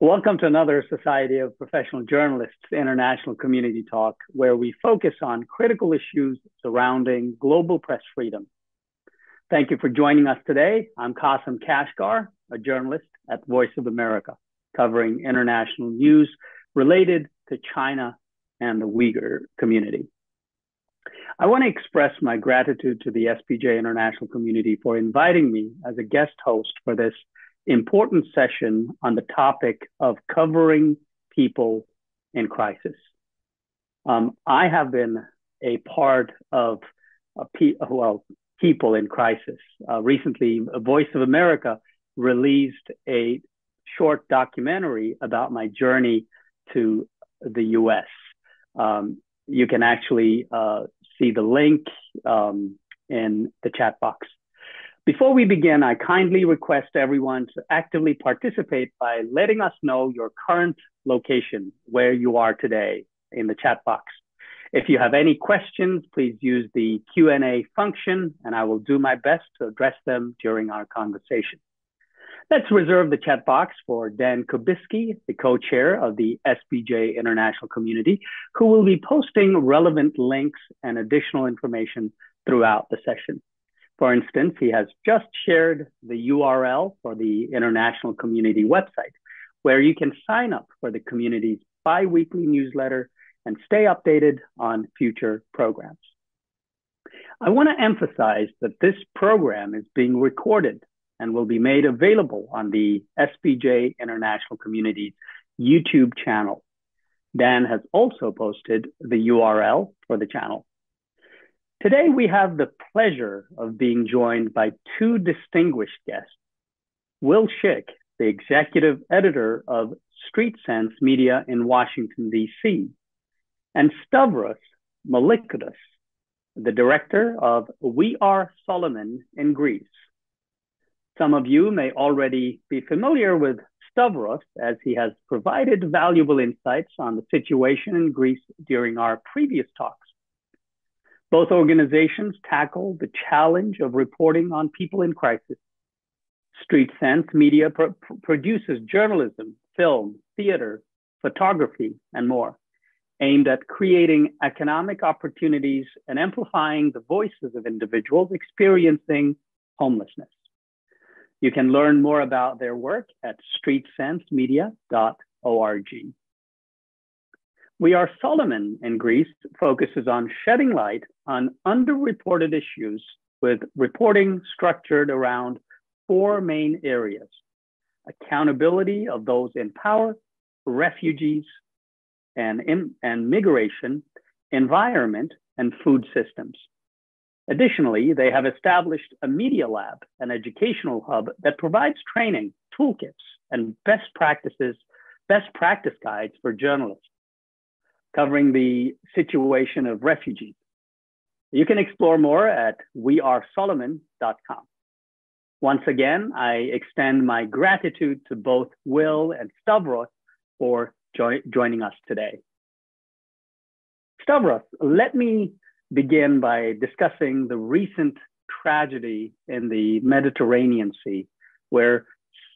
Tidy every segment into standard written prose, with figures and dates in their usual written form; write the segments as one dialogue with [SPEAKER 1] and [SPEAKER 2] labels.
[SPEAKER 1] Welcome to another Society of Professional Journalists International Community Talk, where we focus on critical issues surrounding global press freedom. Thank you for joining us today. I'm Qasim Kashgar, a journalist at Voice of America, covering international news related to China and the Uyghur community. I want to express my gratitude to the SPJ International community for inviting me as a guest host for this important session on the topic of covering people in crisis. I have been a part of people in crisis. Recently, Voice of America released a short documentary about my journey to the US. You can actually see the link in the chat box. Before we begin, I kindly request everyone to actively participate by letting us know your current location, where you are today, in the chat box. If you have any questions, please use the Q&A function, and I will do my best to address them during our conversation. Let's reserve the chat box for Dan Kubisky, the co-chair of the SPJ International Community, who will be posting relevant links and additional information throughout the session. For instance, he has just shared the URL for the International Community website, where you can sign up for the community's bi-weekly newsletter and stay updated on future programs. I want to emphasize that this program is being recorded and will be made available on the SPJ International Community's YouTube channel. Dan has also posted the URL for the channel. Today, we have the pleasure of being joined by two distinguished guests. Will Schick, the executive editor of Street Sense Media in Washington, D.C., and Stavros Malicudis, the director of We Are Solomon in Greece. Some of you may already be familiar with Stavros, as he has provided valuable insights on the situation in Greece during our previous talks. Both organizations tackle the challenge of reporting on people in crisis. Street Sense Media produces journalism, film, theater, photography, and more, aimed at creating economic opportunities and amplifying the voices of individuals experiencing homelessness. You can learn more about their work at streetsensemedia.org. We Are Solomon in Greece focuses on shedding light on underreported issues, with reporting structured around four main areas: accountability of those in power, refugees and migration, environment, and food systems. Additionally, they have established a media lab, an educational hub that provides training, toolkits, and best practice guides for journalists, covering the situation of refugees. You can explore more at wearesolomon.com. Once again, I extend my gratitude to both Will and Stavros for joining us today. Stavros, let me begin by discussing the recent tragedy in the Mediterranean Sea, where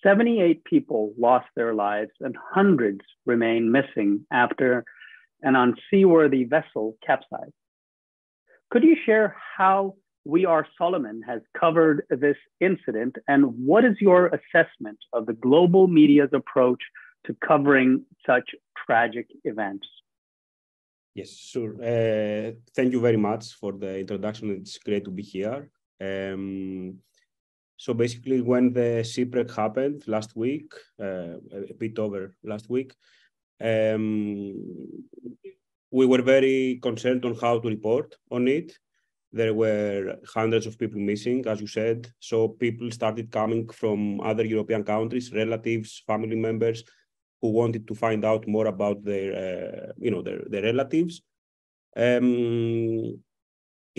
[SPEAKER 1] 78 people lost their lives and hundreds remain missing after an unseaworthy vessel capsized. Could you share how We Are Solomon has covered this incident, and what is your assessment of the global media's approach to covering such tragic events?
[SPEAKER 2] Yes, sure. Thank you very much for the introduction. It's great to be here. So basically, when the shipwreck happened last week, a bit over last week, we were very concerned on how to report on it. There were hundreds of people missing, as you said. So people started coming from other European countries, relatives, family members, who wanted to find out more about their relatives. It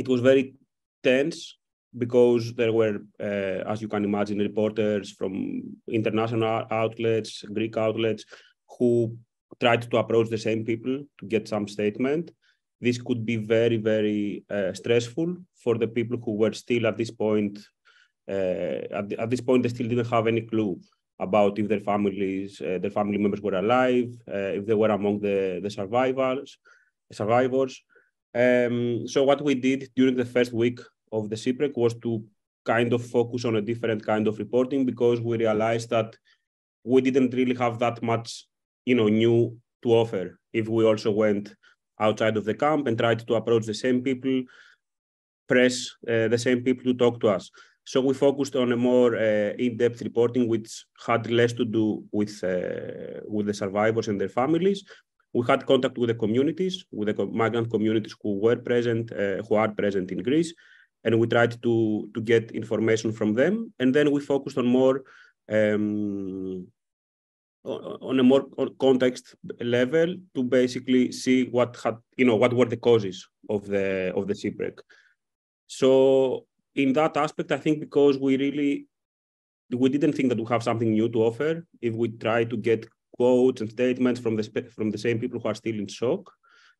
[SPEAKER 2] was very tense because there were, as you can imagine, reporters from international outlets, Greek outlets, who tried to approach the same people to get some statement. This could be very, very stressful for the people who were still at this point. At this point, they still didn't have any clue about if their family members were alive, if they were among the survivors. So what we did during the first week of the Shipwreck was to kind of focus on a different kind of reporting, because we realized that we didn't really have that much, new to offer if we also went outside of the camp and tried to approach the same people, press the same people to talk to us. So we focused on a more in-depth reporting, which had less to do with the survivors and their families. We had contact with the communities, with the migrant communities who were present, who are present in Greece, and we tried to get information from them. And then we focused on more on a more context level to basically see what were the causes of the shipwreck. So in that aspect, I think because we didn't think that we have something new to offer, if we try to get quotes and statements from the same people who are still in shock,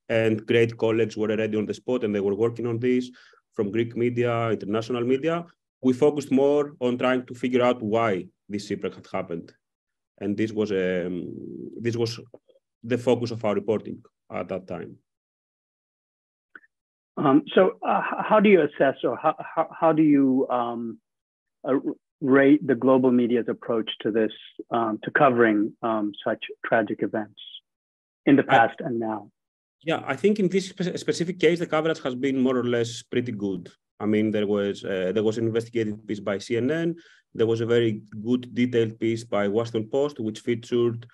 [SPEAKER 2] and great colleagues were already on the spot and they were working on this from Greek media, international media, we focused more on trying to figure out why this shipwreck had happened. And this was the focus of our reporting at that time.
[SPEAKER 1] So how do you assess, or how do you rate the global media's approach to this, to covering such tragic events in the past and now?
[SPEAKER 2] Yeah, I think in this specific case, the coverage has been more or less pretty good. I mean, there was an investigative piece by CNN. There was a very good detailed piece by Washington Post, which featured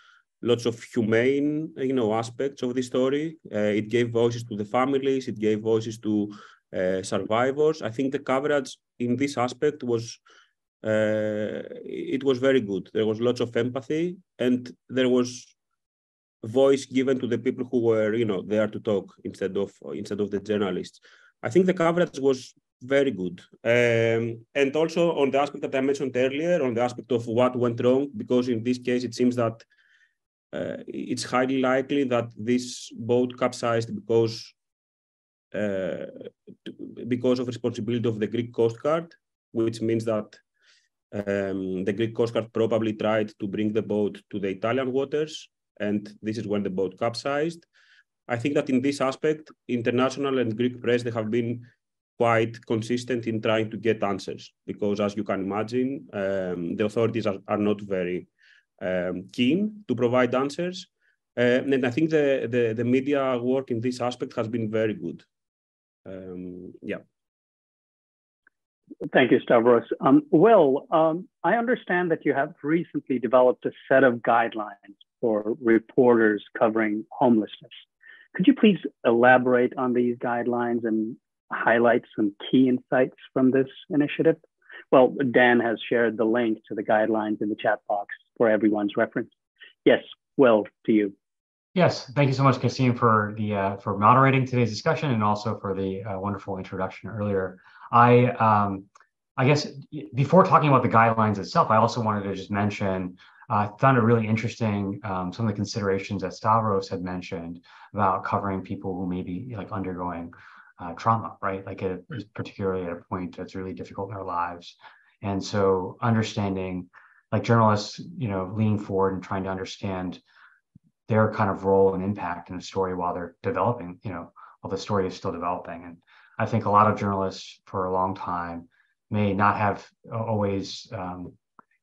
[SPEAKER 2] lots of humane, aspects of the story. It gave voices to the families. It gave voices to survivors. I think the coverage in this aspect was very good. There was lots of empathy, and there was voice given to the people who were, there to talk instead of the journalists. I think the coverage was very good. And also on the aspect that I mentioned earlier, on the aspect of what went wrong, because in this case, it seems that it's highly likely that this boat capsized because of responsibility of the Greek Coast Guard, which means that the Greek Coast Guard probably tried to bring the boat to the Italian waters, and this is when the boat capsized. I think that in this aspect, international and Greek press, they have been quite consistent in trying to get answers, because as you can imagine, the authorities are not very keen to provide answers. And I think the media work in this aspect has been very good. Yeah.
[SPEAKER 1] Thank you, Stavros. Will, I understand that you have recently developed a set of guidelines for reporters covering homelessness. Could you please elaborate on these guidelines and highlight some key insights from this initiative? Well, Dan has shared the link to the guidelines in the chat box for everyone's reference. Yes, Will, to you.
[SPEAKER 3] Yes, thank you so much, Kasim, for moderating today's discussion, and also for the wonderful introduction earlier. I guess before talking about the guidelines itself, I also wanted to just mention, I found it really interesting, some of the considerations that Stavros had mentioned about covering people who may be undergoing trauma, right? Particularly at a point that's really difficult in their lives. And so understanding, journalists, leaning forward and trying to understand their kind of role and impact in a story while they're developing, while the story is still developing. And I think a lot of journalists for a long time may not have always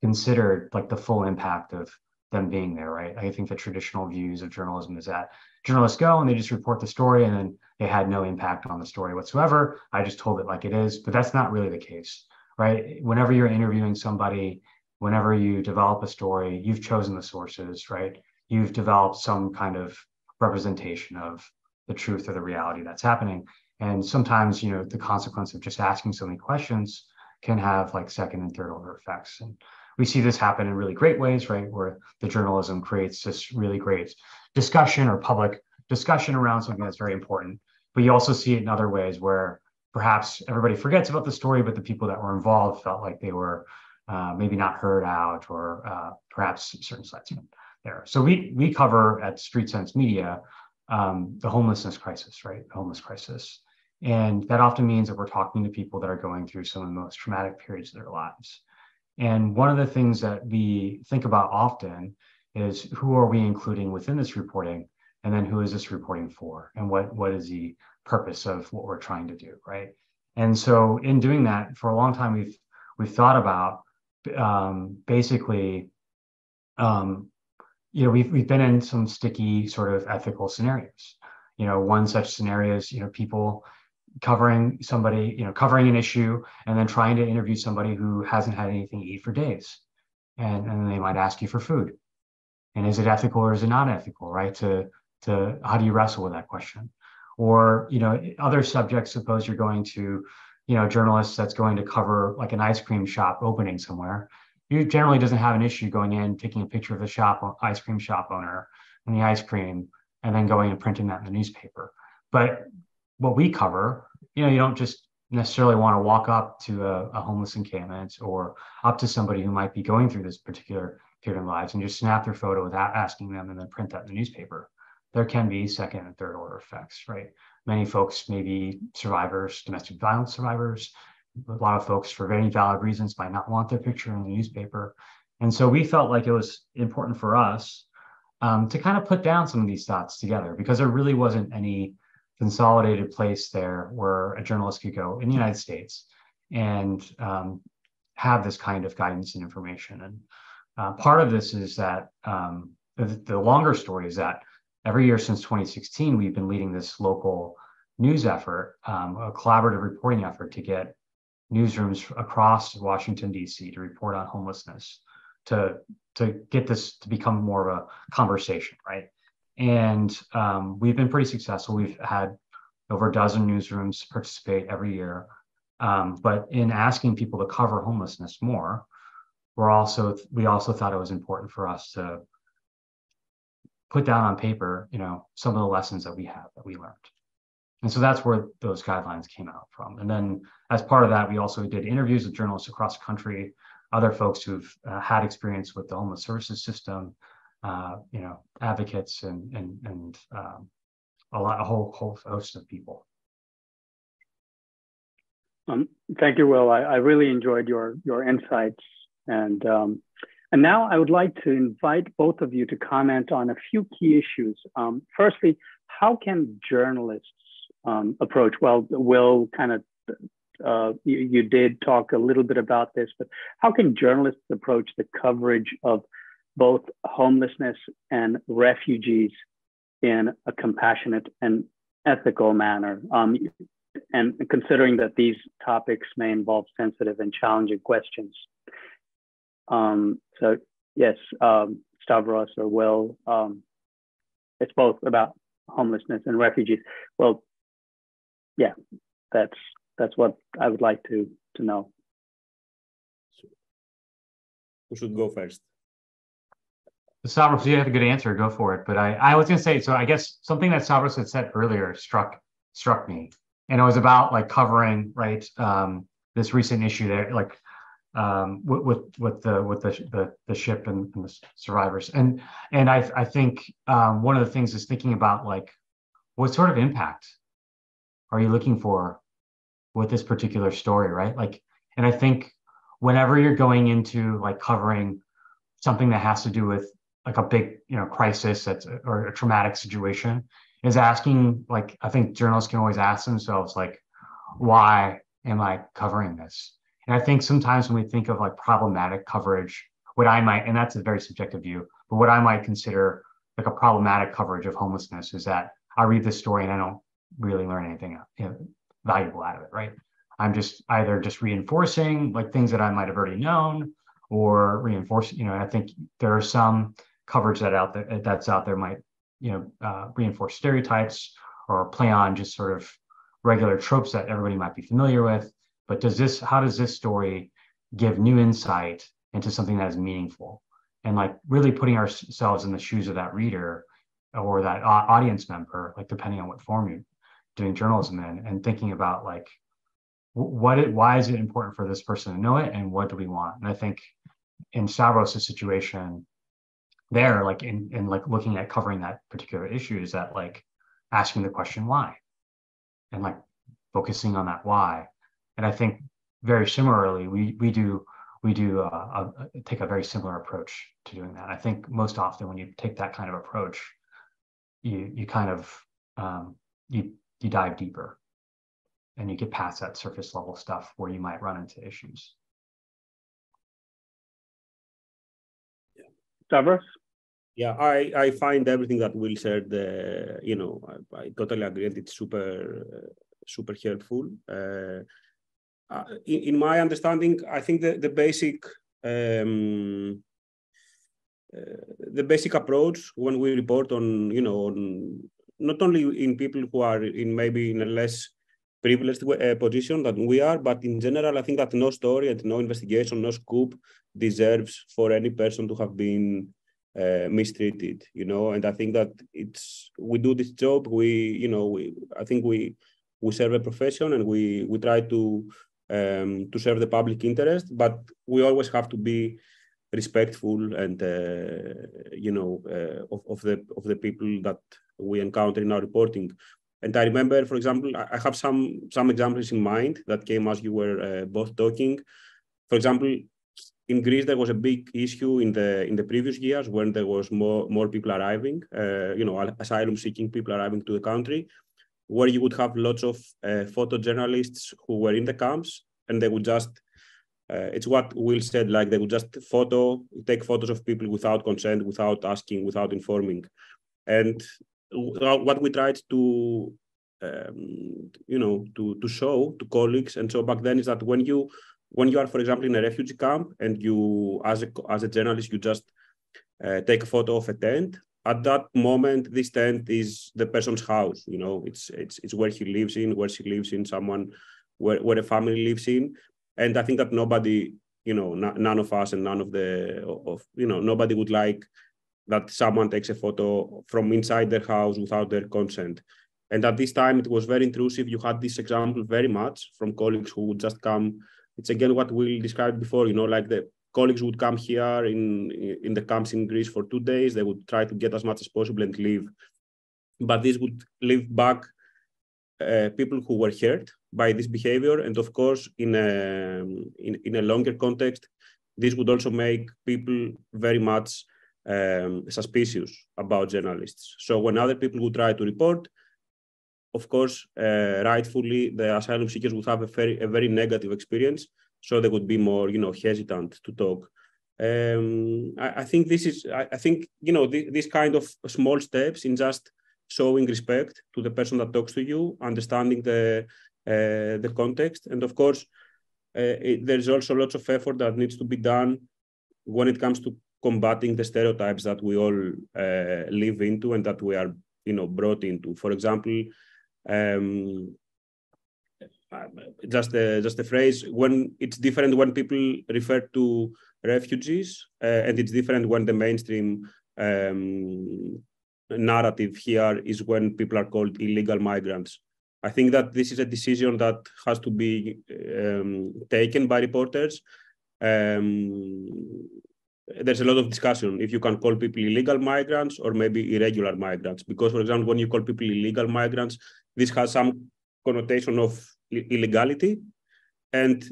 [SPEAKER 3] considered the full impact of them being there, right? I think the traditional views of journalism is that journalists go and they just report the story and then they had no impact on the story whatsoever. I just told it like it is, but that's not really the case, right? Whenever you're interviewing somebody, whenever you develop a story, you've chosen the sources, right? You've developed some kind of representation of the truth or the reality that's happening. And sometimes, the consequence of just asking so many questions can have second and third order effects. And we see this happen in really great ways, right? Where the journalism creates this really great discussion or public discussion around something that's very important. But you also see it in other ways where perhaps everybody forgets about the story, but the people that were involved felt like they were maybe not heard out, or perhaps certain sides there. So we cover at Street Sense Media the homelessness crisis, right? The homeless crisis. And that often means that we're talking to people that are going through some of the most traumatic periods of their lives. And one of the things that we think about often is who are we including within this reporting, and then who is this reporting for, and what is the purpose of what we're trying to do, right? And so in doing that, for a long time, we've thought about basically, we've been in some sticky sort of ethical scenarios. One such scenario is people covering somebody, covering an issue and then trying to interview somebody who hasn't had anything to eat for days. And they might ask you for food. And is it ethical or is it not ethical, right? To how do you wrestle with that question? Or, other subjects, suppose you're going to, journalists that's going to cover like an ice cream shop opening somewhere. You generally doesn't have an issue going in, taking a picture of the ice cream shop owner and the ice cream, and then going and printing that in the newspaper. But what we cover, you don't just necessarily want to walk up to a homeless encampment or up to somebody who might be going through this particular period of lives and just snap their photo without asking them and then print that in the newspaper. There can be second and third order effects, right? Many folks may be survivors, domestic violence survivors. A lot of folks, for very valid reasons, might not want their picture in the newspaper. And so we felt like it was important for us to kind of put down some of these thoughts together, because there really wasn't any consolidated place there where a journalist could go in the United States and have this kind of guidance and information. And part of this is that the longer story is that every year since 2016, we've been leading this local news effort, a collaborative reporting effort to get newsrooms across Washington, D.C. to report on homelessness, to get this to become more of a conversation, right? And we've been pretty successful. We've had over a dozen newsrooms participate every year. But in asking people to cover homelessness more, we also thought it was important for us to put down on paper, some of the lessons that we learned. And so that's where those guidelines came out from. And then as part of that, we also did interviews with journalists across the country, other folks who've had experience with the homeless services system, advocates and a whole host of people.
[SPEAKER 1] Thank you, Will. I really enjoyed your insights, and now I would like to invite both of you to comment on a few key issues. Firstly, how can journalists approach? Well, Will kind of you did talk a little bit about this, but how can journalists approach the coverage of both homelessness and refugees in a compassionate and ethical manner? And considering that these topics may involve sensitive and challenging questions. So yes, Stavros or Will, it's both about homelessness and refugees. Well, yeah, that's what I would like to know.
[SPEAKER 2] Who should go first?
[SPEAKER 3] Stavros, you have a good answer, go for it. But I was going to say, so I guess something that Stavros had said earlier struck me. And it was about like covering, right, this recent issue there, like with the ship and the survivors. And I think one of the things is thinking about like, what sort of impact are you looking for with this particular story, right? Like, and I think whenever you're going into like covering something that has to do with like a big, crisis or a traumatic situation, is asking, like, I think journalists can always ask themselves, like, why am I covering this? And I think sometimes when we think of like problematic coverage, and that's a very subjective view, but what I might consider like a problematic coverage of homelessness is that I read this story and I don't really learn anything valuable out of it, right? I'm just either just reinforcing like things that I might have already known, or reinforcing, I think there are some coverage that's out there might reinforce stereotypes or play on just sort of regular tropes that everybody might be familiar with. But how does this story give new insight into something that is meaningful? And like really putting ourselves in the shoes of that reader or that audience member, like depending on what form you're doing journalism in, and thinking about like, why is it important for this person to know it, and what do we want? And I think in Stavros' situation, there, like in like looking at covering that particular issue, is that like asking the question why, and like focusing on that why. And I think very similarly, we do we do take a very similar approach to doing that. I think most often when you take that kind of approach, you kind of you dive deeper and you get past that surface level stuff where you might run into issues.
[SPEAKER 1] Stavros?
[SPEAKER 2] Yeah, I find everything that Will said, I totally agree, and it's super helpful. In my understanding, I think the basic approach when we report on, not only in people who are maybe in a less privileged position than we are, but in general, I think that no story and no investigation, no scoop deserves for any person to have been mistreated, and I think that we do this job. I think we serve a profession, and we try to serve the public interest, but we always have to be respectful and of the people that we encounter in our reporting. And I remember, for example, I have some examples in mind that came as you were both talking. For example, in Greece, there was a big issue in the previous years when there was more people arriving, asylum-seeking people arriving to the country, where you would have lots of photojournalists who were in the camps, and they would just, it's what Will said, like they would just take photos of people without consent, without asking, without informing. And what we tried to show to colleagues and so back then is that when you are, for example, in a refugee camp and you, as a journalist, you just take a photo of a tent. At that moment, this tent is the person's house. It's where he lives in, where she lives in, where a family lives in. And I think that nobody, none of us and none of nobody would like that someone takes a photo from inside their house without their consent. And at this time, it was very intrusive. You had this example very much from colleagues who would just come. It's again what we described before, like the colleagues would come here in the camps in Greece for 2 days. They would try to get as much as possible and leave. But this would leave back people who were hurt by this behavior. And of course, in a longer context, this would also make people very much suspicious about journalists. So when other people would try to report, of course, rightfully, the asylum seekers would have a very negative experience. So they would be more, hesitant to talk. I think this kind of small steps in just showing respect to the person that talks to you, understanding the context. And of course, there's also lots of effort that needs to be done when it comes to combating the stereotypes that we all live into and that we are, brought into. For example, just a phrase, when it's different when people refer to refugees, and it's different when the mainstream narrative here is when people are called illegal migrants. I think that this is a decision that has to be taken by reporters. There's a lot of discussion if you can call people illegal migrants or maybe irregular migrants. Because, for example, when you call people illegal migrants, this has some connotation of illegality, and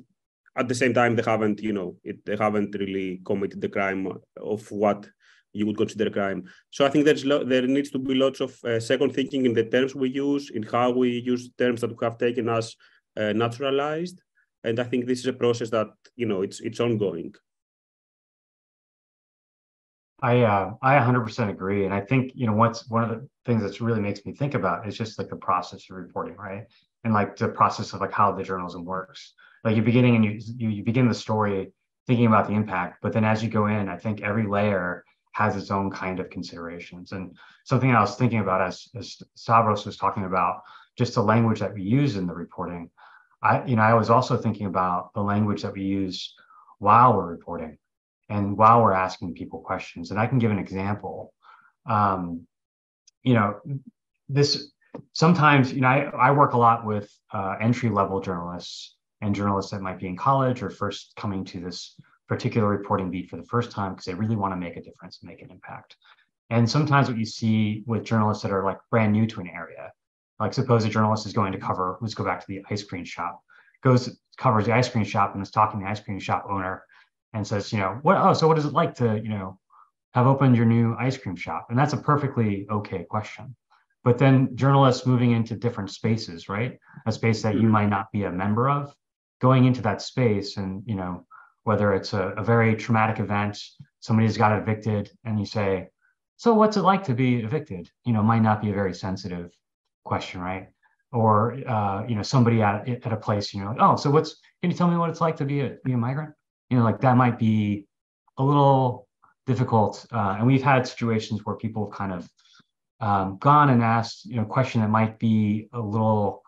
[SPEAKER 2] at the same time, they haven't really committed the crime of what you would consider a crime. So I think there needs to be lots of second thinking in the terms we use, in how we use terms that we have taken as naturalized. And I think this is a process that, it's ongoing.
[SPEAKER 3] I 100% agree. And I think, what's one of the things that really makes me think about is just like the process of reporting, right? And like the process of like how the journalism works. Like you're beginning and you begin the story thinking about the impact, but then as you go in, I think every layer has its own kind of considerations. And something I was thinking about as Stavros was talking about, just the language that we use in the reporting, I was also thinking about the language that we use while we're reporting and while we're asking people questions. And I can give an example. Sometimes, I work a lot with entry-level journalists and journalists that might be in college or first coming to this particular reporting beat for the first time because they really want to make a difference and make an impact. And sometimes what you see with journalists that are like brand new to an area, like suppose a journalist is going to cover, let's go back to the ice cream shop, covers the ice cream shop and is talking to the ice cream shop owner. and says, so what is it like to, have opened your new ice cream shop? And that's a perfectly okay question. But then journalists moving into different spaces, right? A space that you might not be a member of, going into that space and, whether it's a very traumatic event, somebody's got evicted and you say, so what's it like to be evicted? Might not be a very sensitive question, right? Or, somebody at a place, oh, so can you tell me what it's like to be a migrant? Like that might be a little difficult. And we've had situations where people have kind of gone and asked, a question that might be a little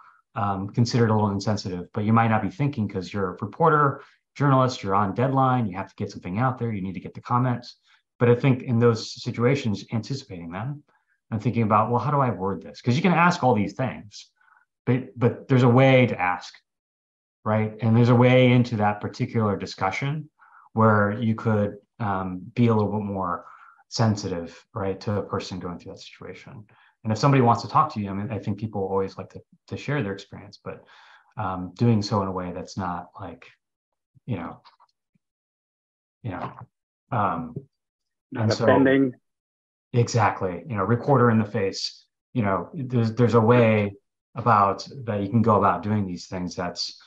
[SPEAKER 3] considered a little insensitive, but you might not be thinking because you're a reporter, journalist, you're on deadline, you have to get something out there, you need to get the comments. But I think in those situations, anticipating them and thinking about, well, how do I word this? Because you can ask all these things, but there's a way to ask, right? And there's a way into that particular discussion where you could be a little bit more sensitive, right, to a person going through that situation. And if somebody wants to talk to you, I think people always like to share their experience, but doing so in a way that's not like,
[SPEAKER 1] not offending.
[SPEAKER 3] So, exactly, recorder in the face. There's a way about that you can go about doing these things that's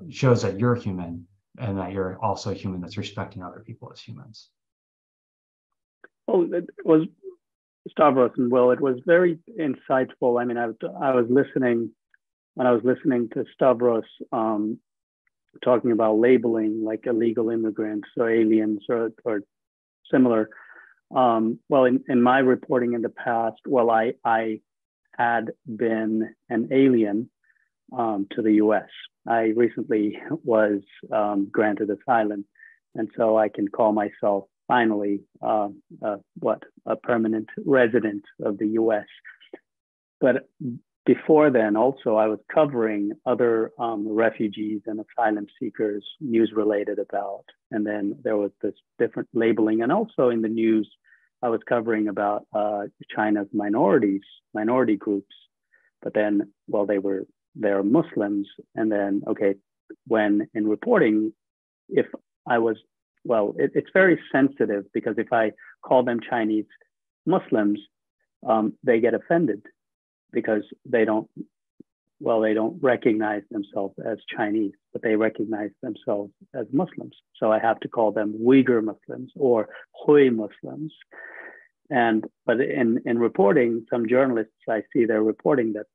[SPEAKER 3] shows that you're human and that you're also human, that's respecting other people as humans.
[SPEAKER 1] Well, it was Stavros and Will. It was very insightful. I mean, I was listening to Stavros talking about labeling like illegal immigrants or aliens or similar. Well, in my reporting in the past, I had been an alien to the U.S. I recently was granted asylum, and so I can call myself finally a permanent resident of the U.S. But before then, also, I was covering other refugees and asylum seekers, news related about, and then there was this different labeling. And also in the news, I was covering about China's minority groups. But then, well, they're Muslims. And then, okay, when in reporting, if I was, well, it's very sensitive because if I call them Chinese Muslims, they get offended because they don't recognize themselves as Chinese, but they recognize themselves as Muslims. So I have to call them Uyghur Muslims or Hui Muslims. But in reporting, some journalists, I see they're reporting that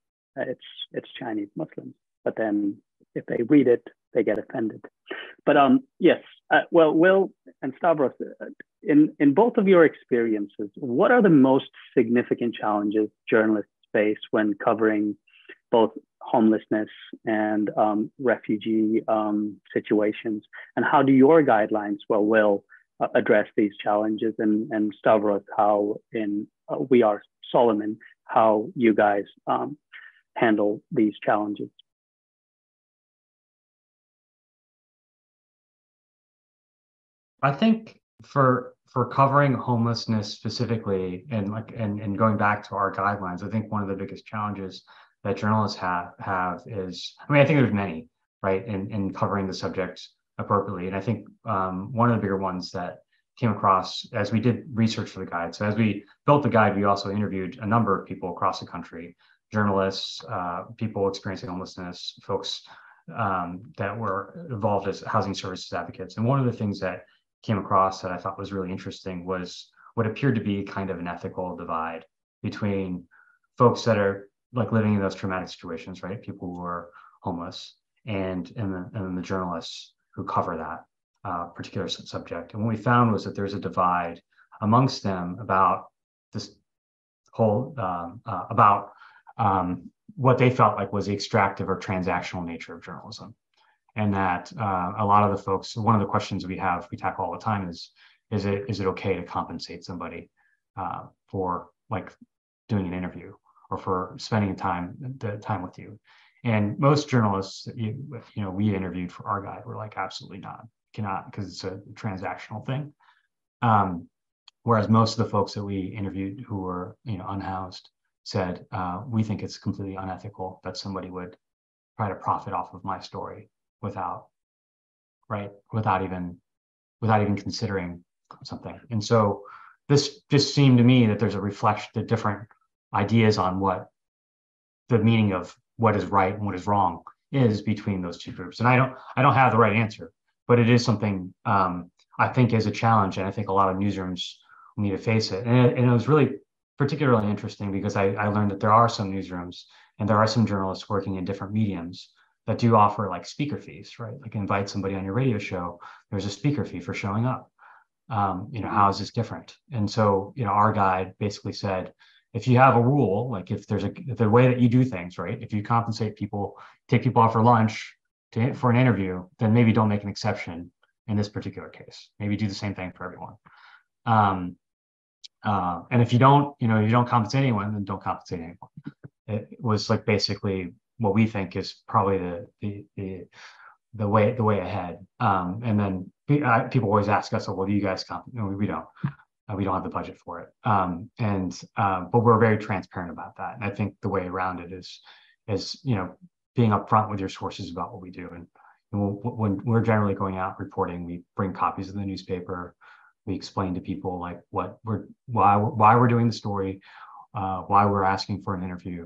[SPEAKER 1] it's Chinese Muslims, but then if they read it, they get offended. But yes, well, Will and Stavros, in both of your experiences, what are the most significant challenges journalists face when covering both homelessness and refugee situations? And how do your guidelines, Will, address these challenges? And Stavros, how in We Are Solomon, how you guys handle these challenges?
[SPEAKER 3] I think for covering homelessness specifically and going back to our guidelines, I think one of the biggest challenges that journalists have is, I think there's many, right, in covering the subject appropriately. And I think one of the bigger ones that came across as we did research for the guide. So as we built the guide, we also interviewed a number of people across the country, journalists, people experiencing homelessness, folks that were involved as housing services advocates. And one of the things that came across that I thought was really interesting was what appeared to be kind of an ethical divide between folks that are like living in those traumatic situations, right? People who are homeless and the journalists who cover that particular subject. And what we found was that there's a divide amongst them about this whole, about what they felt like was the extractive or transactional nature of journalism. And that a lot of the folks, one of the questions we tackle all the time is it okay to compensate somebody for like doing an interview or for spending the time with you? And most journalists, we interviewed for our guide, were like, absolutely not, cannot, because it's a transactional thing. Whereas most of the folks that we interviewed who were unhoused said, we think it's completely unethical that somebody would try to profit off of my story without even without even considering something. And so this just seemed to me that there's a reflection, the different ideas on what the meaning of what is right and what is wrong is between those two groups. And I don't have the right answer, but it is something I think is a challenge, and I think a lot of newsrooms need to face it. And it was really particularly interesting because I learned that there are some newsrooms and there are some journalists working in different mediums that do offer like speaker fees, right? Like invite somebody on your radio show, there's a speaker fee for showing up. How is this different? And so, our guide basically said, if you have a rule, like if the way that you do things, right? If you compensate people, take people out for lunch for an interview, then maybe don't make an exception in this particular case. Maybe do the same thing for everyone. And if you don't, you don't compensate anyone, then don't compensate anyone. It was like basically what we think is probably the way ahead. And then people always ask us, well, do you guys compensate? No, we don't. We don't have the budget for it. But we're very transparent about that. And I think the way around it is being upfront with your sources about what we do. And when we're generally going out reporting, we bring copies of the newspaper. We explain to people like why we're doing the story, why we're asking for an interview,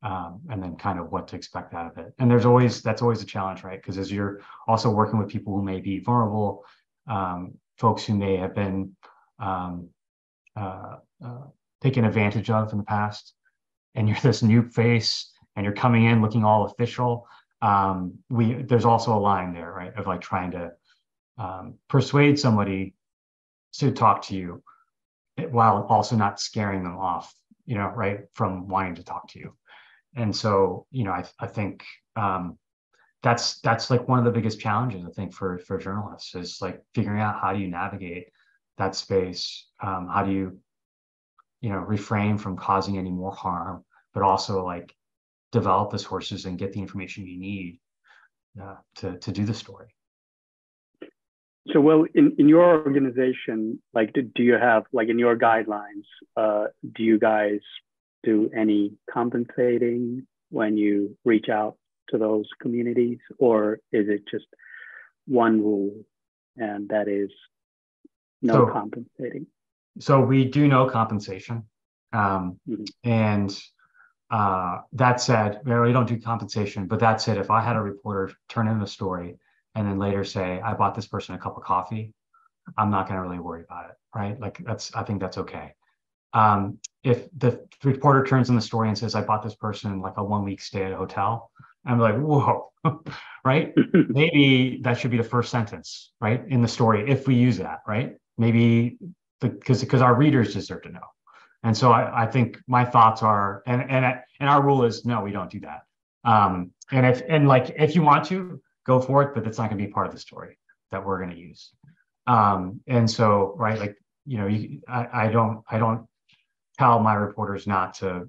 [SPEAKER 3] and then kind of what to expect out of it. And that's always a challenge, right? Because as you're also working with people who may be vulnerable, folks who may have been taken advantage of in the past, and you're this new face and you're coming in looking all official. There's also a line there, right, of like trying to persuade somebody to talk to you while also not scaring them off, right, from wanting to talk to you. And so, I think that's like one of the biggest challenges, I think, for journalists, is like figuring out how do you navigate that space, how do you refrain from causing any more harm, but also like develop the sources and get the information you need to do the story.
[SPEAKER 1] So, well, in your organization, like, do you have, like, in your guidelines, do you guys do any compensating when you reach out to those communities, or is it just one rule, and that is no compensating?
[SPEAKER 3] So we do no compensation. And that said, we don't do compensation, but that said, if I had a reporter turn in the story and then later say, I bought this person a cup of coffee, I'm not going to really worry about it, right? Like I think that's okay. If the reporter turns in the story and says, I bought this person like a 1-week stay at a hotel, I'm like, whoa, right? Maybe that should be the first sentence, right, in the story, if we use that, right? Maybe because our readers deserve to know. And so I think my thoughts are, and our rule is, no, we don't do that. And if you want to, go for it, but that's not going to be part of the story that we're going to use. And so, right, like, I don't tell my reporters not to,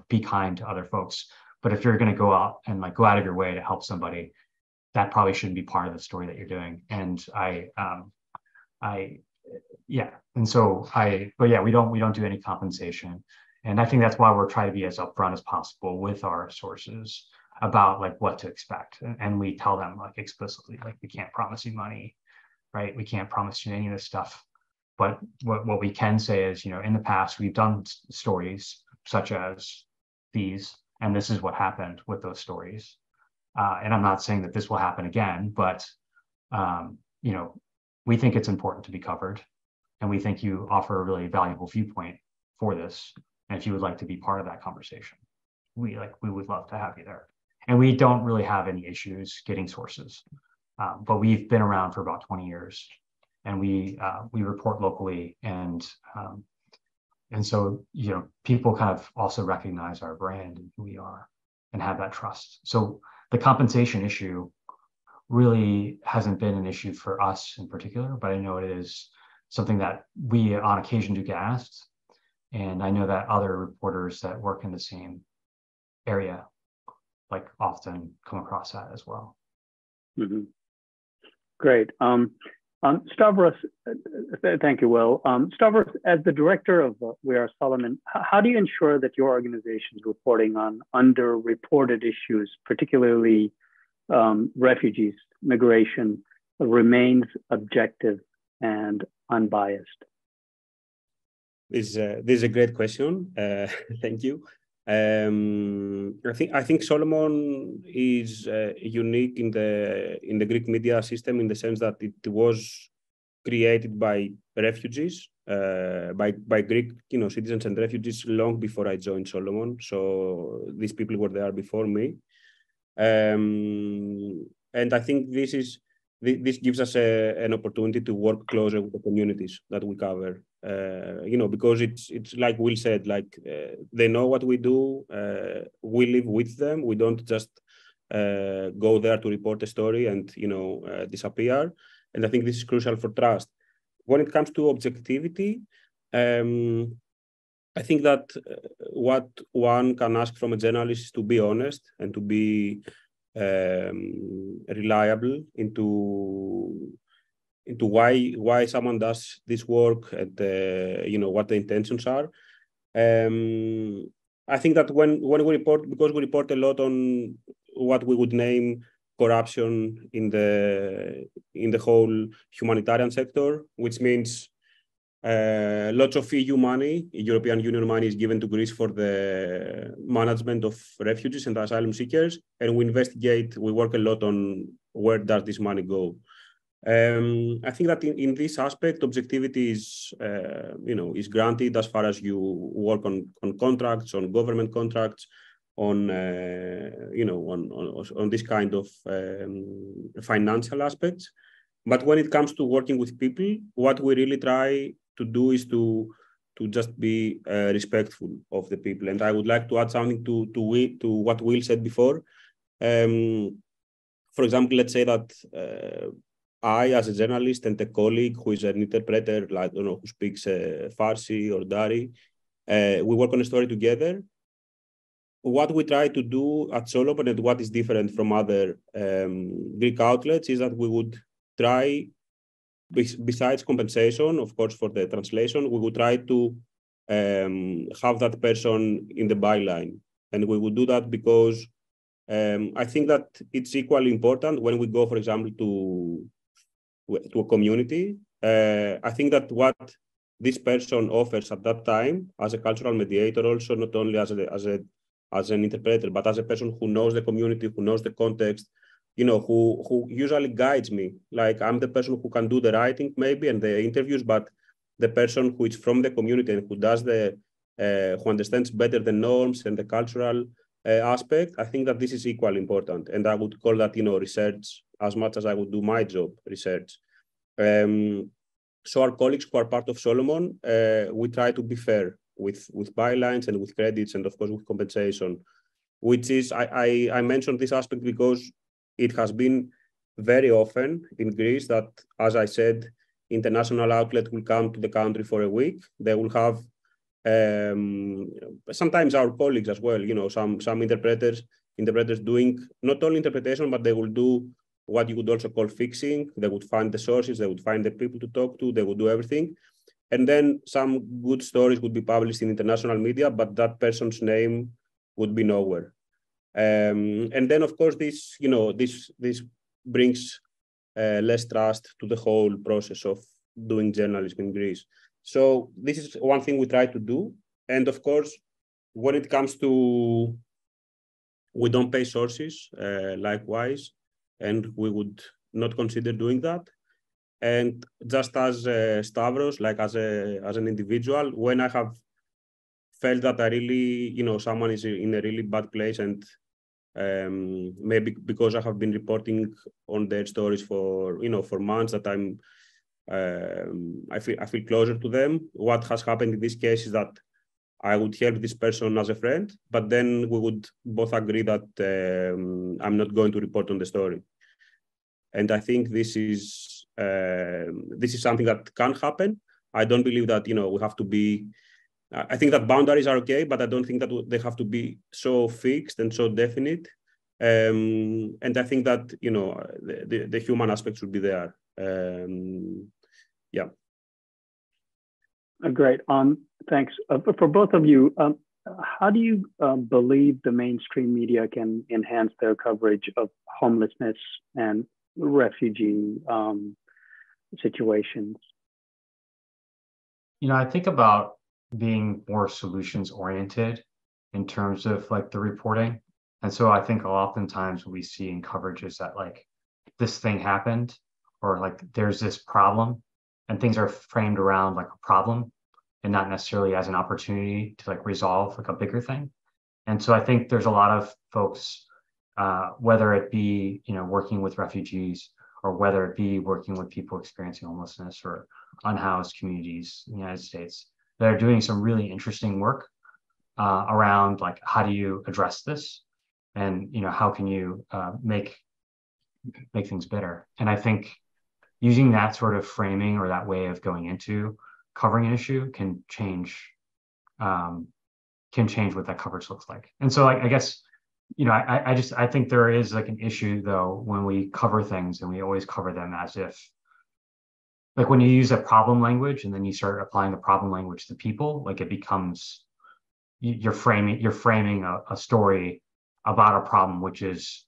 [SPEAKER 3] be kind to other folks. But if you're going to go out and like go out of your way to help somebody, that probably shouldn't be part of the story that you're doing. And we don't do any compensation. And I think that's why we're trying to be as upfront as possible with our sources about like what to expect. And we tell them like explicitly, like, we can't promise you money, right? We can't promise you any of this stuff. But what we can say is, in the past, we've done stories such as these, and this is what happened with those stories. And I'm not saying that this will happen again, but, we think it's important to be covered. And we think you offer a really valuable viewpoint for this. And if you would like to be part of that conversation, we would love to have you there. And we don't really have any issues getting sources, but we've been around for about 20 years, and we report locally, and so people kind of also recognize our brand and who we are, and have that trust. So the compensation issue really hasn't been an issue for us in particular, but I know it is something that we on occasion do get asked, and I know that other reporters that work in the same area like often come across that as well.
[SPEAKER 1] Mm-hmm. Great. Stavros, thank you, Will. Stavros, as the director of We Are Solomon, how do you ensure that your organization's reporting on underreported issues, particularly refugees, migration, remains objective and unbiased?
[SPEAKER 2] This is a great question. Thank you. I think Solomon is unique in the Greek media system in the sense that it was created by refugees, by Greek citizens and refugees long before I joined Solomon. So these people were there before me, and I think this gives us an opportunity to work closer with the communities that we cover. Because it's like Will said, they know what we do. We live with them. We don't just go there to report a story and disappear. And I think this is crucial for trust. When it comes to objectivity, I think that what one can ask from a journalist is to be honest and to be reliable into why someone does this work and what the intentions are. I think that when we report, because we report a lot on what we would name corruption in the whole humanitarian sector, which means lots of EU money, European Union money is given to Greece for the management of refugees and asylum seekers, and we work a lot on where does this money go. I think that in this aspect, objectivity is granted as far as you work on contracts, on government contracts, on this kind of financial aspects. But when it comes to working with people, what we really try to do is to just be respectful of the people. And I would like to add something to what Will said before. For example, let's say that I, as a journalist, and a colleague who is an interpreter, who speaks Farsi or Dari, we work on a story together. What we try to do at Solomon and what is different from other Greek outlets is that we would try, besides compensation, of course, for the translation, we would try to have that person in the byline. And we would do that because I think that it's equally important when we go, for example, to a community. I think that what this person offers at that time as a cultural mediator, also not only as an interpreter, but as a person who knows the community, who knows the context, who usually guides me. Like, I'm the person who can do the writing maybe and the interviews, but the person who is from the community and who does who understands better the norms and the cultural aspect, I think that this is equally important. And I would call that, research as much as I would do my job, research. So our colleagues who are part of Solomon, we try to be fair with bylines and with credits and of course with compensation, which is, I mentioned this aspect because it has been very often in Greece that, as I said, international outlet will come to the country for a week. They will have sometimes our colleagues as well, some interpreters doing not only interpretation, but they will do what you would also call fixing. They would find the sources, they would find the people to talk to, they would do everything. And then some good stories would be published in international media, but that person's name would be nowhere. And then, of course, this brings less trust to the whole process of doing journalism in Greece. So this is one thing we try to do. And of course, when it comes to, we don't pay sources, likewise, and we would not consider doing that. And just as Stavros, like as an individual, when I have felt that I really, someone is in a really bad place, and maybe because I have been reporting on their stories for months, that I feel closer to them. What has happened in this case is that I would help this person as a friend, but then we would both agree that I'm not going to report on the story. And I think this is something that can happen. I don't believe that we have to be. I think that boundaries are okay, but I don't think that they have to be so fixed and so definite. And I think that the human aspect should be there. Yeah.
[SPEAKER 1] Great. Thanks for both of you. How do you believe the mainstream media can enhance their coverage of homelessness and refugee situations?
[SPEAKER 3] I think about being more solutions oriented in terms of like the reporting. And so I think oftentimes what we see in coverage is that like this thing happened, or like there's this problem, and things are framed around like a problem and not necessarily as an opportunity to like resolve like a bigger thing. And so I think there's a lot of folks, whether it be, working with refugees, or whether it be working with people experiencing homelessness or unhoused communities in the United States, that are doing some really interesting work around like how do you address this, and how can you make things better. And I think using that sort of framing or that way of going into covering an issue can change what that coverage looks like. And so I guess, I think there is like an issue though when we cover things and we always cover them as if, like when you use a problem language and then you start applying the problem language to people, like it becomes, you're framing a story about a problem, which is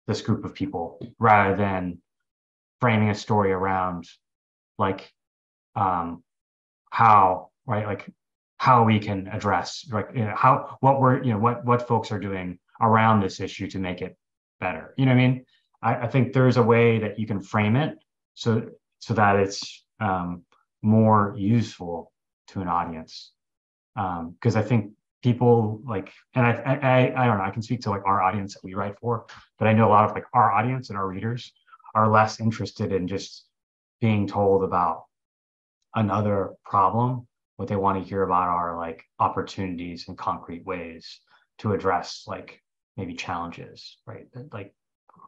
[SPEAKER 3] this group of people, rather than framing a story around like how, right, like how we can address, like what folks are doing around this issue to make it better. You know what I mean? I think there's a way that you can frame it so that it's more useful to an audience. Because I think people like, and I don't know, I can speak to like our audience that we write for, but I know a lot of like our audience and our readers are less interested in just being told about another problem. What they want to hear about are like opportunities and concrete ways to address like maybe challenges, right, that like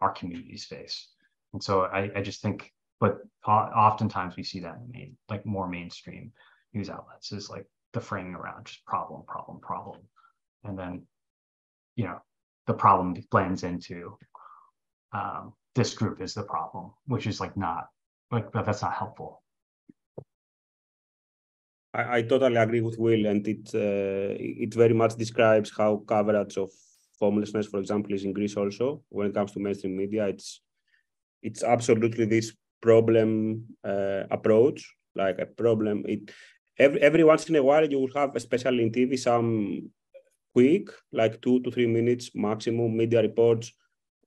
[SPEAKER 3] our communities face. And so I just think, but oftentimes we see that in like more mainstream news outlets is like the framing around just problem. And then, the problem blends into this group is the problem, which is like not, like, that's not helpful.
[SPEAKER 2] I totally agree with Will, and it very much describes how coverage of homelessness, for example, is in Greece also. When it comes to mainstream media, it's absolutely this problem approach, like a problem. Every once in a while, you will have, especially in TV, some quick, like 2 to 3 minutes maximum media reports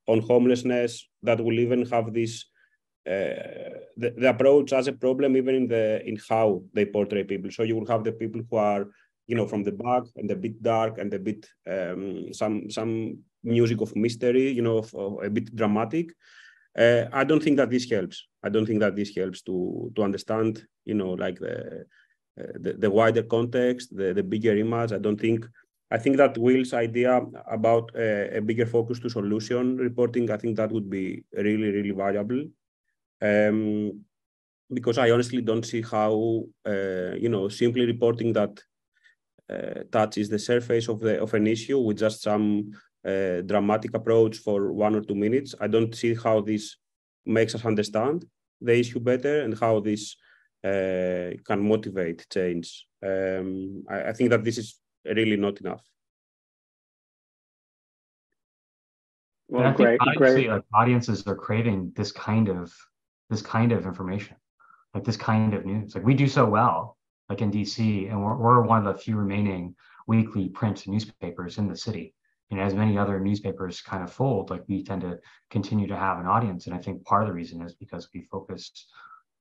[SPEAKER 2] on homelessness that will even have this the approach as a problem, even in how they portray people. So you will have the people who are, from the back and a bit dark and a bit some music of mystery, a bit dramatic. I don't think that this helps. I don't think that this helps to understand, like the wider context, the bigger image. I think that Will's idea about a bigger focus to solution reporting, I think that would be really, really valuable. Because I honestly don't see how, simply reporting that touches the surface of an issue with just some dramatic approach for 1 or 2 minutes. I don't see how this makes us understand the issue better and how this can motivate change. I think that this is really not enough.
[SPEAKER 3] Well, I think honestly, like audiences are craving this kind of information, like this kind of news. Like we do so well, like in DC, and we're one of the few remaining weekly print newspapers in the city. And as many other newspapers kind of fold, like we tend to continue to have an audience. And I think part of the reason is because we focus.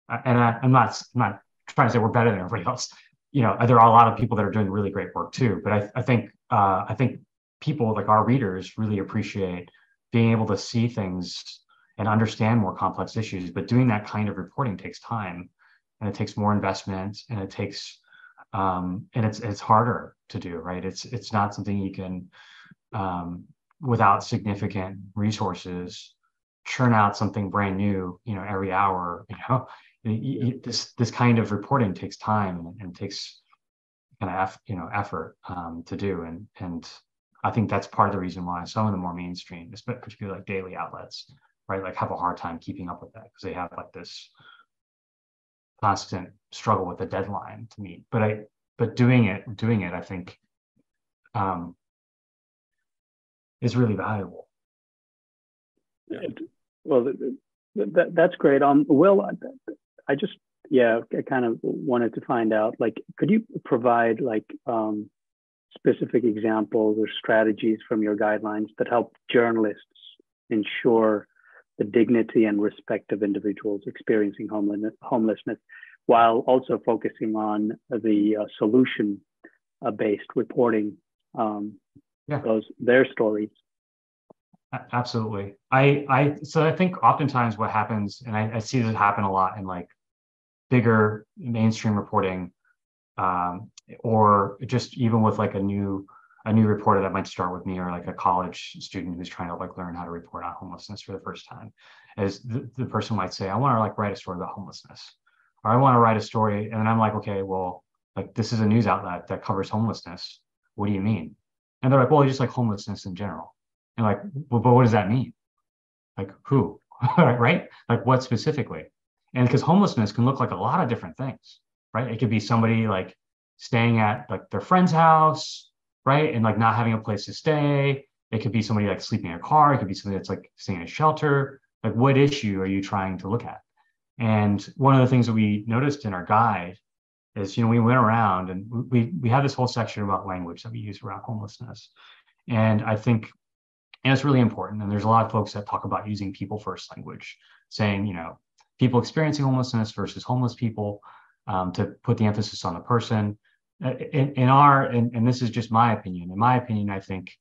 [SPEAKER 3] And I'm not trying to say we're better than everybody else. There are a lot of people that are doing really great work too. But I think people like our readers really appreciate being able to see things and understand more complex issues. But doing that kind of reporting takes time, and it takes more investment, and it takes and it's harder to do, right? It's not something you can without significant resources churn out something brand new, every hour. This kind of reporting takes time and takes kind of effort to do, and I think that's part of the reason why some of the more mainstream, particularly like daily outlets, right, like have a hard time keeping up with that because they have like this constant struggle with the deadline to meet. But doing it, I think, is really valuable.
[SPEAKER 1] Well, that's great. Will, I just yeah, I kind of wanted to find out, like, could you provide like specific examples or strategies from your guidelines that help journalists ensure the dignity and respect of individuals experiencing homelessness, while also focusing on the solution-based reporting, their stories?
[SPEAKER 3] Absolutely. So I think oftentimes what happens, and I see this happen a lot in like bigger mainstream reporting, or just even with like a new reporter that might start with me, or like a college student who's trying to like learn how to report on homelessness for the first time, is the person might say, I want to like write a story about homelessness, or I want to write a story. And then I'm like, okay, well, like this is a news outlet that covers homelessness. What do you mean? And they're like, well, just like homelessness in general. And like, well, but what does that mean? Like who, right? Like what specifically? And because homelessness can look like a lot of different things, right? It could be somebody like staying at like their friend's house, right? And like not having a place to stay. It could be somebody like sleeping in a car. It could be somebody that's like staying in a shelter. Like what issue are you trying to look at? And one of the things that we noticed in our guide is, we went around and we had this whole section about language that we use around homelessness. And I think, and it's really important. And there's a lot of folks that talk about using people first language, saying, people experiencing homelessness versus homeless people, to put the emphasis on the person. And this is just my opinion. In my opinion, I think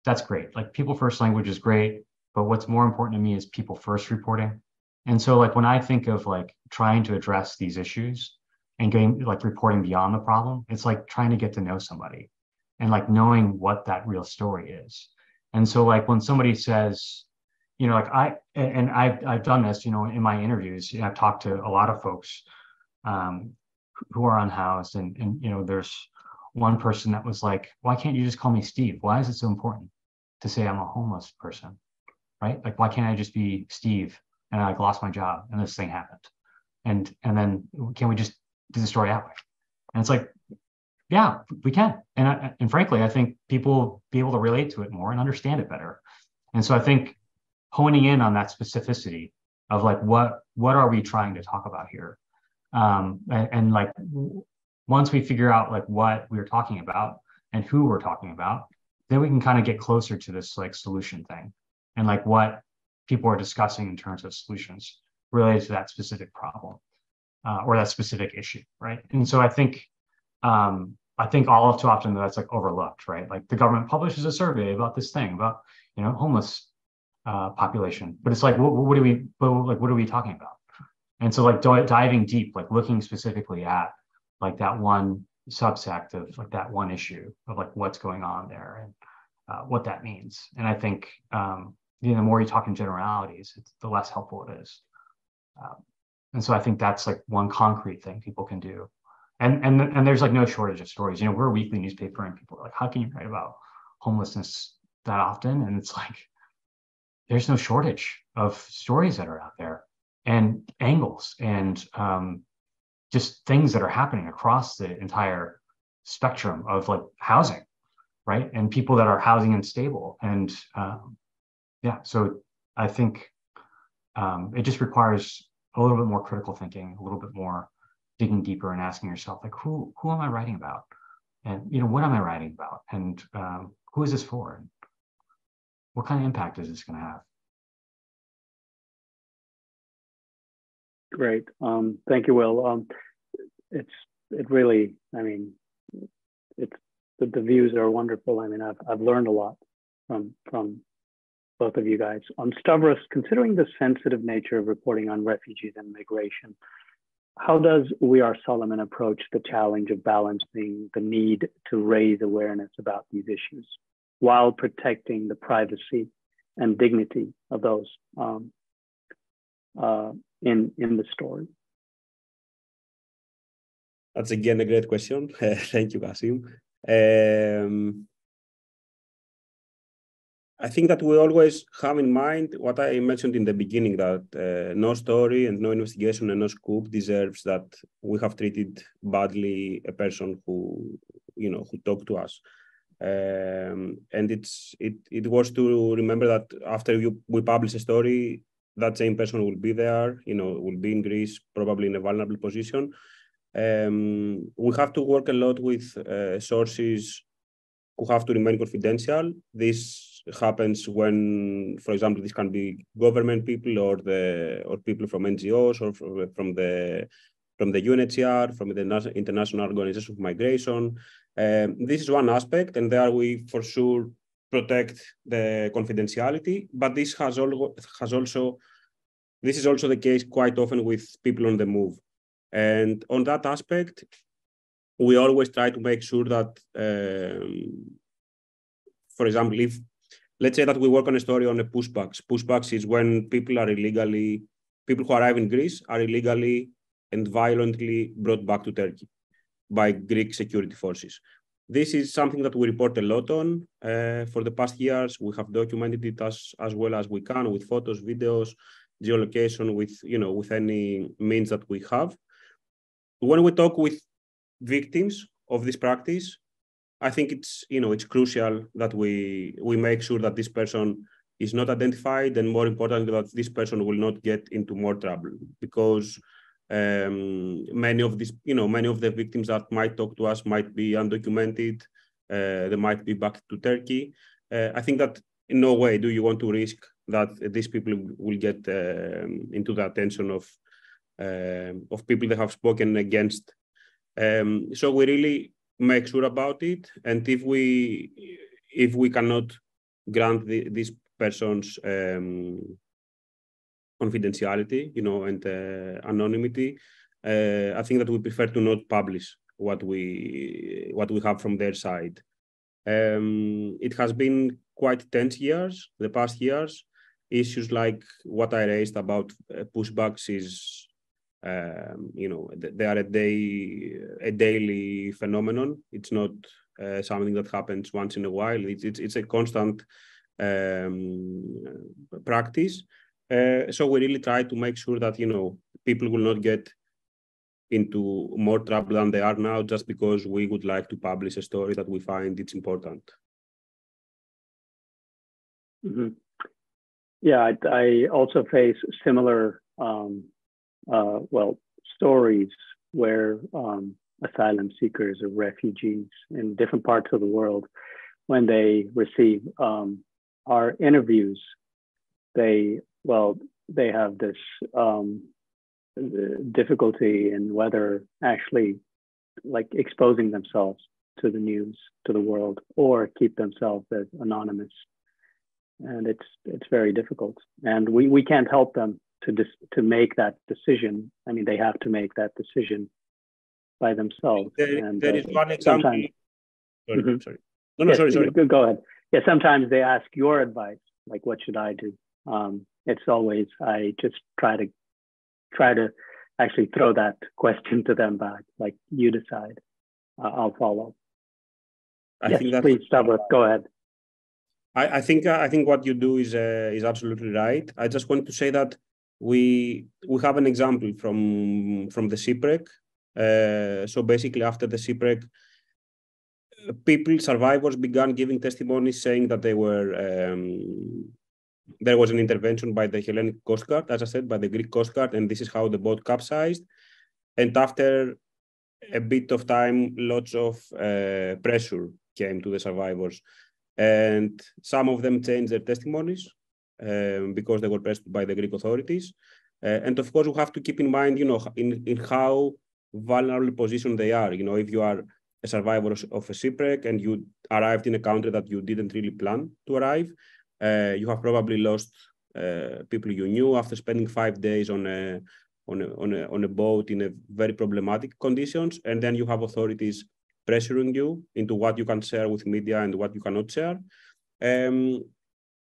[SPEAKER 3] that's great. Like people first language is great, but what's more important to me is people first reporting. And so like when I think of like trying to address these issues and getting like reporting beyond the problem, it's like trying to get to know somebody and like knowing what that real story is. And so like when somebody says, like I've done this, in my interviews, I've talked to a lot of folks who are unhoused, and there's one person that was like, why can't you just call me Steve? Why is it so important to say I'm a homeless person, right? Like, why can't I just be Steve and I like lost my job and this thing happened? And then can we just do the story that way? And it's like, yeah, we can. And frankly, I think people will be able to relate to it more and understand it better. And so I think honing in on that specificity of like, what are we trying to talk about here? And like, once we figure out like what we're talking about and who we're talking about, then we can kind of get closer to this like solution thing and like what people are discussing in terms of solutions related to that specific problem, or that specific issue, right? And so I think all too often that's like overlooked, right? Like the government publishes a survey about this thing about, homeless population, but it's like, what are we talking about? And so like diving deep, like looking specifically at like that one subsect of like that one issue of like what's going on there and what that means. And I think, the more you talk in generalities, the less helpful it is. And so I think that's like one concrete thing people can do. And there's like no shortage of stories. We're a weekly newspaper and people are like, how can you write about homelessness that often? And it's like, there's no shortage of stories that are out there and angles and just things that are happening across the entire spectrum of like housing, right? And people that are housing unstable. And so I think it just requires a little bit more critical thinking, a little bit more digging deeper and asking yourself, like, who am I writing about? And, what am I writing about? And who is this for? And what kind of impact is this going to have?
[SPEAKER 1] Great. Thank you, Will. It really, the views are wonderful. I've learned a lot from both of you guys. Stavros, considering the sensitive nature of reporting on refugees and migration, how does We Are Solomon approach the challenge of balancing the need to raise awareness about these issues while protecting the privacy and dignity of those in the story?
[SPEAKER 2] That's again a great question. Thank you, Kasim. I think that we always have in mind what I mentioned in the beginning, that no story and no investigation and no scoop deserves that we have treated badly a person who talked to us. And it was to remember that after we publish a story, that same person will be there, will be in Greece, probably in a vulnerable position. We have to work a lot with sources who have to remain confidential. This happens when, for example, this can be government people or people from NGOs or from the UNHCR, from the International Organization of Migration. This is one aspect, and there we for sure protect the confidentiality. But this is also the case quite often with people on the move. And on that aspect, we always try to make sure that, for example, let's say that we work on a story on a pushbacks. Pushbacks is when people who arrive in Greece are illegally and violently brought back to Turkey by Greek security forces. This is something that we report a lot on for the past years. We have documented it as well as we can with photos, videos, geolocation, with any means that we have. When we talk with victims of this practice, I think it's crucial that we make sure that this person is not identified, and more importantly, that this person will not get into more trouble, because many of the victims that might talk to us might be undocumented. They might be back to Turkey. I think that in no way do you want to risk that these people will get into the attention of people that have spoken against. So we really make sure about it, and if we cannot grant this person's confidentiality, and anonymity, I think that we prefer to not publish what we have from their side. It has been quite tense years, the past years. Issues like what I raised about pushbacks is, they are a daily phenomenon. It's not something that happens once in a while. It's a constant practice. So we really try to make sure that people will not get into more trouble than they are now just because we would like to publish a story that we find it's important.
[SPEAKER 1] Mm-hmm. Yeah, I also face similar stories where asylum seekers or refugees in different parts of the world, when they receive our interviews, they have this difficulty in whether actually exposing themselves to the news, to the world, or keep themselves as anonymous. And it's very difficult. And we can't help them to make that decision. I mean, they have to make that decision by themselves.
[SPEAKER 2] There is one example. Sorry. Sorry.
[SPEAKER 1] Go ahead. Yeah, sometimes they ask your advice, like, what should I do? It's always, I just try to actually throw that question to them back, like, you decide, I'll follow. Please, Stavros, go ahead.
[SPEAKER 2] I think what you do is absolutely right. I just want to say that we have an example from the Shipwreck. So basically, after the Shipwreck, survivors began giving testimonies saying that there was an intervention by the Hellenic Coast Guard, as I said, by the Greek Coast Guard, and this is how the boat capsized. And after a bit of time, lots of pressure came to the survivors. And some of them changed their testimonies because they were pressed by the Greek authorities. And of course, we have to keep in mind, in how vulnerable position they are. If you are a survivor of a shipwreck and you arrived in a country that you didn't really plan to arrive, you have probably lost people you knew after spending 5 days on a boat in a very problematic conditions, and then you have authorities pressuring you into what you can share with media and what you cannot share.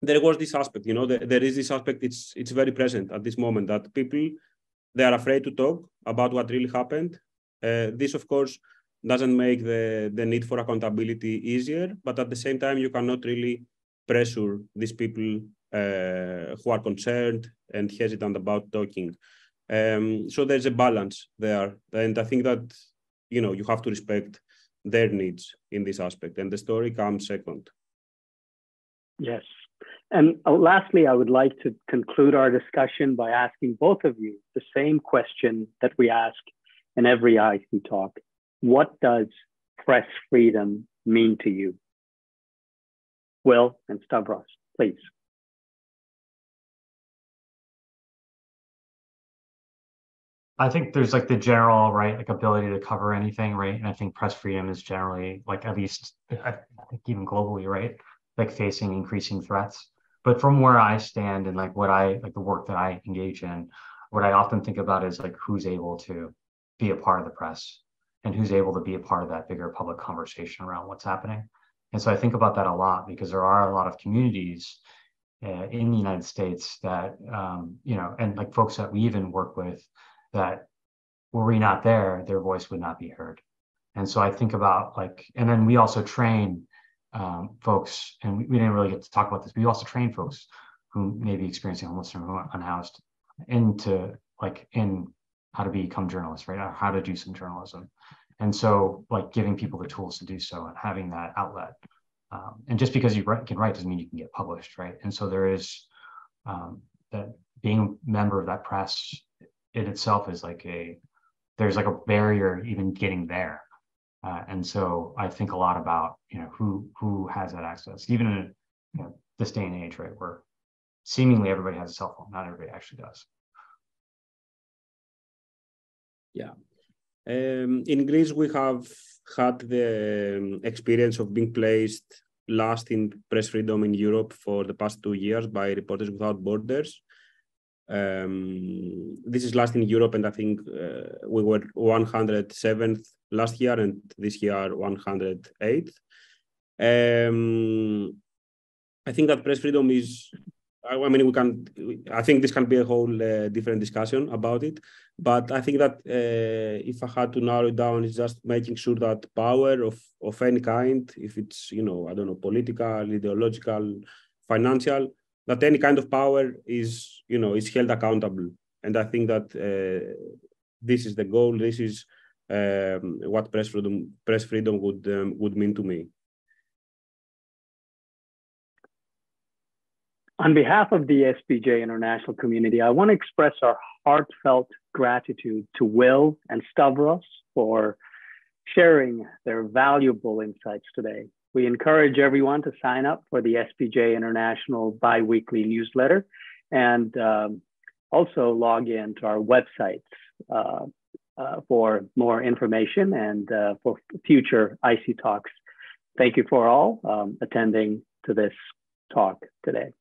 [SPEAKER 2] There was this aspect, there is this aspect, it's very present at this moment, that people, they are afraid to talk about what really happened. This, of course, doesn't make the need for accountability easier, but at the same time, you cannot really pressure these people who are concerned and hesitant about talking. So there's a balance there. And I think that, you have to respect their needs in this aspect, and the story comes second.
[SPEAKER 1] Yes. And lastly, I would like to conclude our discussion by asking both of you the same question that we ask in every IC talk. What does press freedom mean to you? Will and Stavros, please.
[SPEAKER 3] I think there's like the general, right, like ability to cover anything, right? And I think press freedom is generally, like, at least I think even globally, right, like facing increasing threats. But from where I stand and like what I like the work that I engage in, what I often think about is like who's able to be a part of the press and who's able to be a part of that bigger public conversation around what's happening. And so I think about that a lot because there are a lot of communities in the United States that, and like folks that we even work with that were we not there, their voice would not be heard. And so I think about like, and then we also train folks, and we didn't really get to talk about this, but we also train folks who may be experiencing homelessness or who are unhoused in how to become journalists, right? Or how to do some journalism. And so like giving people the tools to do so and having that outlet. And just because you can write doesn't mean you can get published, right? And so there is that being a member of that press in itself is like there's like a barrier even getting there. And so I think a lot about, who has that access, even in this day and age, right, where seemingly everybody has a cell phone. Not everybody actually does.
[SPEAKER 2] Yeah. In Greece, we have had the experience of being placed last in press freedom in Europe for the past 2 years by Reporters Without Borders. This is last in Europe, and I think we were 107th last year, and this year 108th. I think that press freedom is, I think this can be a whole different discussion about it, but I think that if I had to narrow it down, it's just making sure that power of any kind, if it's, I don't know, political, ideological, financial, that any kind of power is, is held accountable. And I think that this is the goal. This is what press freedom would mean to me.
[SPEAKER 1] On behalf of the SPJ International community, I want to express our heartfelt gratitude to Will and Stavros for sharing their valuable insights today. We encourage everyone to sign up for the SPJ International bi-weekly newsletter and also log in to our websites for more information and for future IC talks. Thank you for all attending to this talk today.